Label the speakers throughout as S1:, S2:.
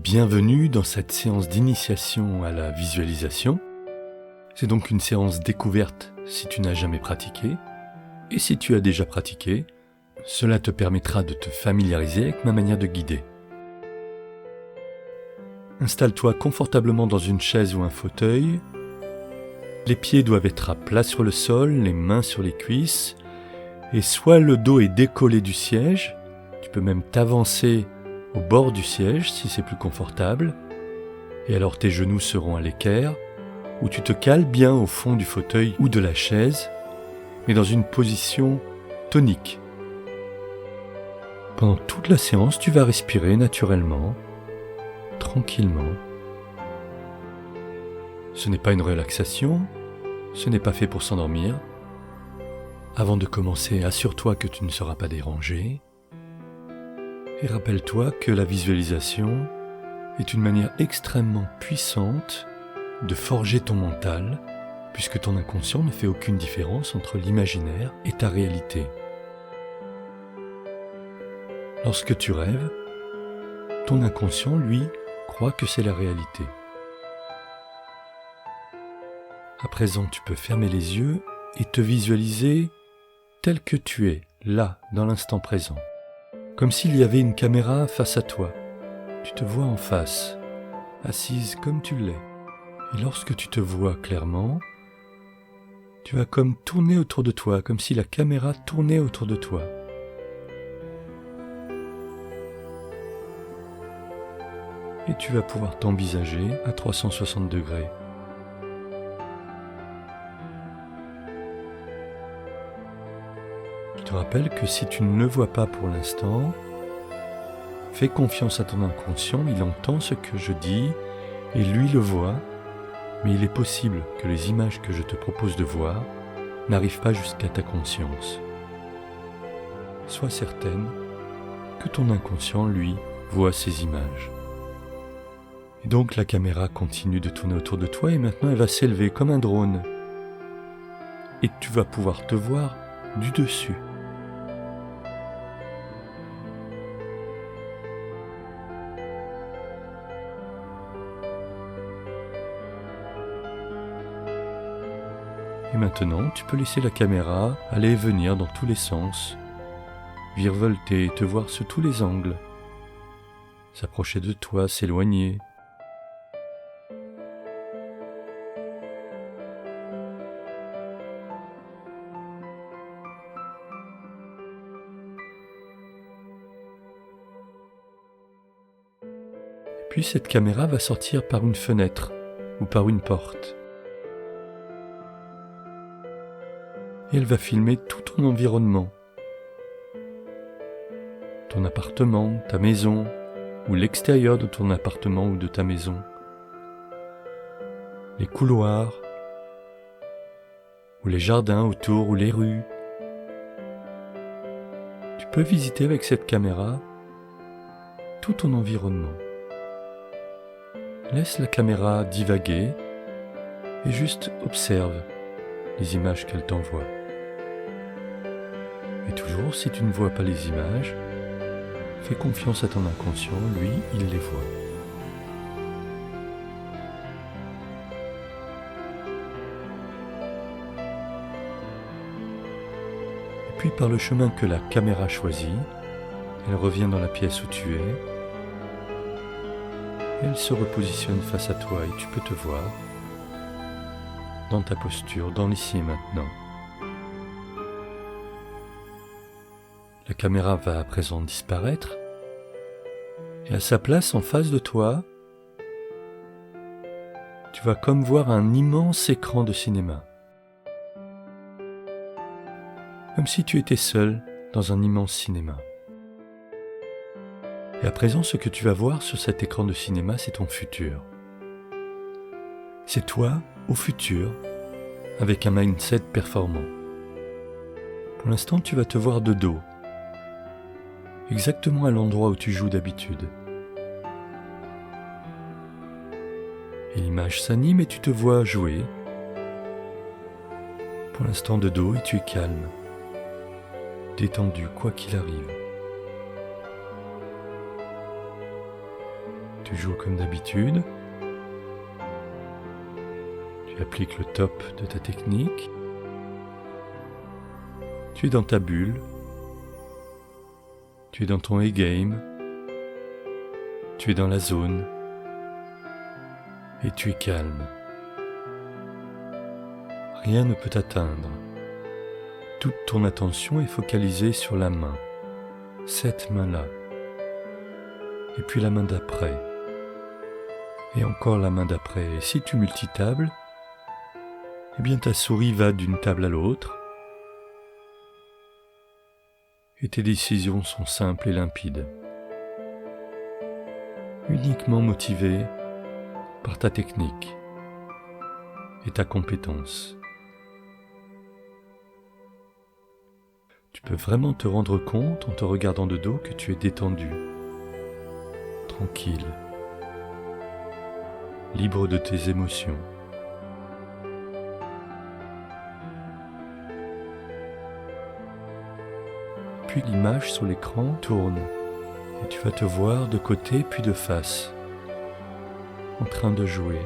S1: Bienvenue dans cette séance d'initiation à la visualisation. C'est donc une séance découverte si tu n'as jamais pratiqué. Et si tu as déjà pratiqué, cela te permettra de te familiariser avec ma manière de guider. Installe-toi confortablement dans une chaise ou un fauteuil. Les pieds doivent être à plat sur le sol, les mains sur les cuisses. Et soit le dos est décollé du siège, tu peux même t'avancer au bord du siège si c'est plus confortable. Et alors tes genoux seront à l'équerre, ou tu te cales bien au fond du fauteuil ou de la chaise, mais dans une position tonique. Pendant toute la séance, tu vas respirer naturellement, tranquillement. Ce n'est pas une relaxation, ce n'est pas fait pour s'endormir. Avant de commencer, assure-toi que tu ne seras pas dérangé. Et rappelle-toi que la visualisation est une manière extrêmement puissante de forger ton mental, puisque ton inconscient ne fait aucune différence entre l'imaginaire et ta réalité. Lorsque tu rêves, ton inconscient, lui, croit que c'est la réalité. À présent, tu peux fermer les yeux et te visualiser tel que tu es, là, dans l'instant présent. Comme s'il y avait une caméra face à toi. Tu te vois en face, assise comme tu l'es. Et lorsque tu te vois clairement, tu vas comme tourner autour de toi, comme si la caméra tournait autour de toi. Et tu vas pouvoir t'envisager à 360 degrés. Je te rappelle que si tu ne le vois pas pour l'instant, fais confiance à ton inconscient, il entend ce que je dis et lui le voit, mais il est possible que les images que je te propose de voir n'arrivent pas jusqu'à ta conscience. Sois certaine que ton inconscient, lui, voit ces images. Et donc la caméra continue de tourner autour de toi et maintenant elle va s'élever comme un drone. Et tu vas pouvoir te voir du dessus. Et maintenant, tu peux laisser la caméra aller et venir dans tous les sens, virevolter et te voir sous tous les angles, s'approcher de toi, s'éloigner. Et puis cette caméra va sortir par une fenêtre ou par une porte. Et elle va filmer tout ton environnement. Ton appartement, ta maison, ou l'extérieur de ton appartement ou de ta maison. Les couloirs, ou les jardins autour, ou les rues. Tu peux visiter avec cette caméra tout ton environnement. Laisse la caméra divaguer et juste observe les images qu'elle t'envoie. Et toujours, si tu ne vois pas les images, fais confiance à ton inconscient, lui, il les voit. Et puis par le chemin que la caméra choisit, elle revient dans la pièce où tu es, elle se repositionne face à toi et tu peux te voir dans ta posture, dans l'ici et maintenant. La caméra va à présent disparaître et à sa place en face de toi, tu vas comme voir un immense écran de cinéma. Comme si tu étais seul dans un immense cinéma. Et à présent, ce que tu vas voir sur cet écran de cinéma, c'est ton futur. C'est toi au futur, avec un mindset performant. Pour l'instant, tu vas te voir de dos, exactement à l'endroit où tu joues d'habitude. Et l'image s'anime et tu te vois jouer. Pour l'instant de dos et tu es calme, détendu quoi qu'il arrive. Tu joues comme d'habitude. Tu appliques le top de ta technique. Tu es dans ta bulle. Tu es dans ton A-game. Tu es dans la zone. Et tu es calme. Rien ne peut t'atteindre. Toute ton attention est focalisée sur la main. Cette main-là. Et puis la main d'après. Et encore la main d'après. Et si tu multitables, eh bien ta souris va d'une table à l'autre. Et tes décisions sont simples et limpides. Uniquement motivées par ta technique et ta compétence. Tu peux vraiment te rendre compte en te regardant de dos que tu es détendu, tranquille, libre de tes émotions. Puis l'image sur l'écran tourne et tu vas te voir de côté puis de face, en train de jouer.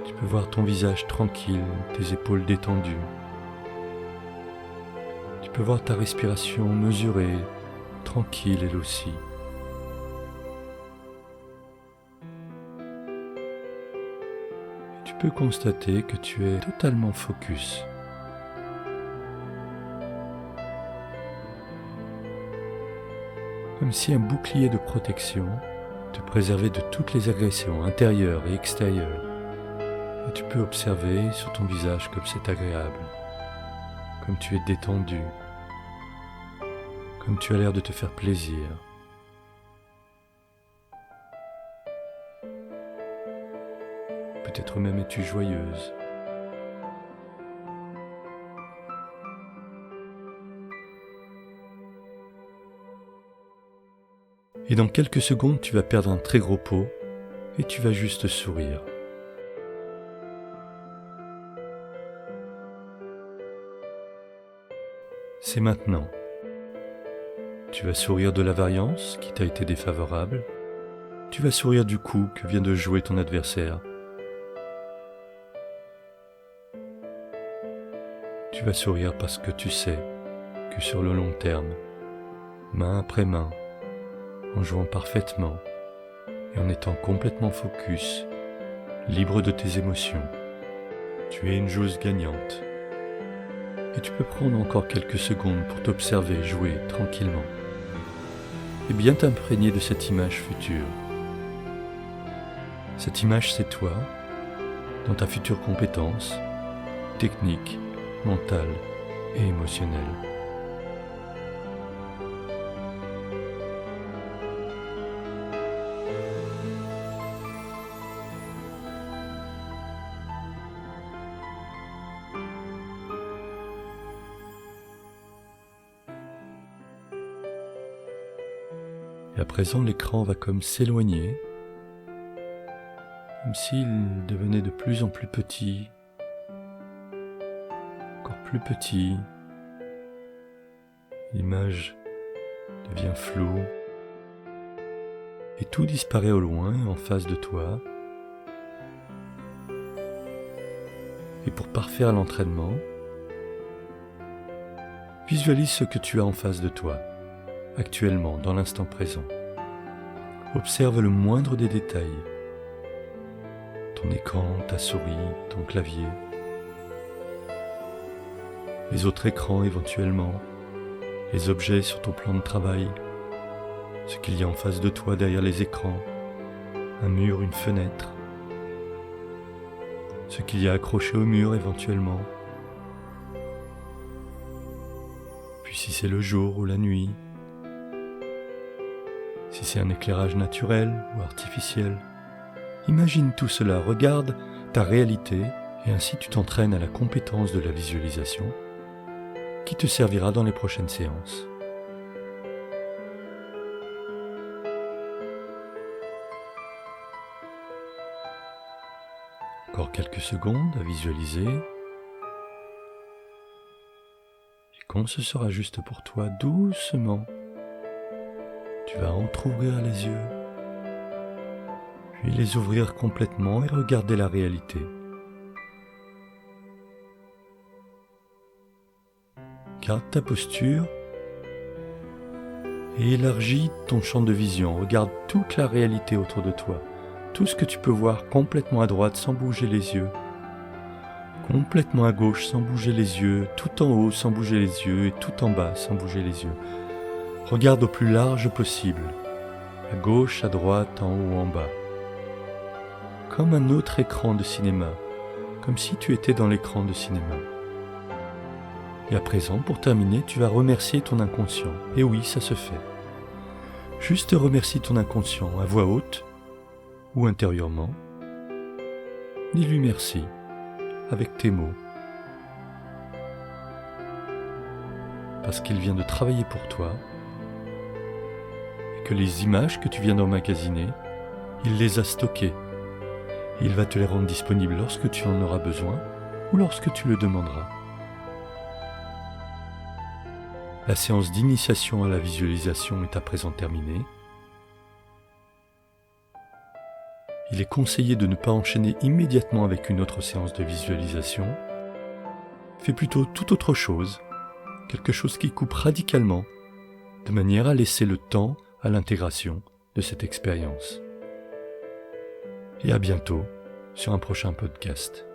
S1: Tu peux voir ton visage tranquille, tes épaules détendues. Tu peux voir ta respiration mesurée, tranquille elle aussi. Et tu peux constater que tu es totalement focus. Comme si un bouclier de protection te préservait de toutes les agressions intérieures et extérieures. Et tu peux observer sur ton visage comme c'est agréable, comme tu es détendu, comme tu as l'air de te faire plaisir. Peut-être même es-tu joyeuse. Et dans quelques secondes, tu vas perdre un très gros pot et tu vas juste sourire. C'est maintenant. Tu vas sourire de la variance qui t'a été défavorable. Tu vas sourire du coup que vient de jouer ton adversaire. Tu vas sourire parce que tu sais que sur le long terme, main après main, en jouant parfaitement et en étant complètement focus, libre de tes émotions, tu es une joueuse gagnante. Et tu peux prendre encore quelques secondes pour t'observer jouer tranquillement et bien t'imprégner de cette image future. Cette image, c'est toi, dans ta future compétence, technique, mentale et émotionnelle. Et à présent, l'écran va comme s'éloigner, comme s'il devenait de plus en plus petit, encore plus petit. L'image devient floue, et tout disparaît au loin, en face de toi. Et pour parfaire l'entraînement, visualise ce que tu as en face de toi. Actuellement, dans l'instant présent. Observe le moindre des détails. Ton écran, ta souris, ton clavier. Les autres écrans éventuellement. Les objets sur ton plan de travail. Ce qu'il y a en face de toi derrière les écrans. Un mur, une fenêtre. Ce qu'il y a accroché au mur éventuellement. Puis si c'est le jour ou la nuit. Si c'est un éclairage naturel ou artificiel, imagine tout cela, regarde ta réalité et ainsi tu t'entraînes à la compétence de la visualisation qui te servira dans les prochaines séances. Encore quelques secondes à visualiser. Et quand ce sera juste pour toi, doucement, tu vas entrouvrir les yeux, puis les ouvrir complètement et regarder la réalité. Garde ta posture et élargis ton champ de vision. Regarde toute la réalité autour de toi, tout ce que tu peux voir complètement à droite sans bouger les yeux, complètement à gauche sans bouger les yeux, tout en haut sans bouger les yeux et tout en bas sans bouger les yeux. Regarde au plus large possible, à gauche, à droite, en haut, en bas. Comme un autre écran de cinéma, comme si tu étais dans l'écran de cinéma. Et à présent, pour terminer, tu vas remercier ton inconscient. Et oui, ça se fait. Juste remercie ton inconscient à voix haute ou intérieurement. Dis-lui merci avec tes mots. Parce qu'il vient de travailler pour toi et que les images que tu viens d'emmagasiner, il les a stockées. Et il va te les rendre disponibles lorsque tu en auras besoin ou lorsque tu le demanderas. La séance d'initiation à la visualisation est à présent terminée. Il est conseillé de ne pas enchaîner immédiatement avec une autre séance de visualisation. Fais plutôt toute autre chose, quelque chose qui coupe radicalement, de manière à laisser le temps à l'intégration de cette expérience. Et à bientôt sur un prochain podcast.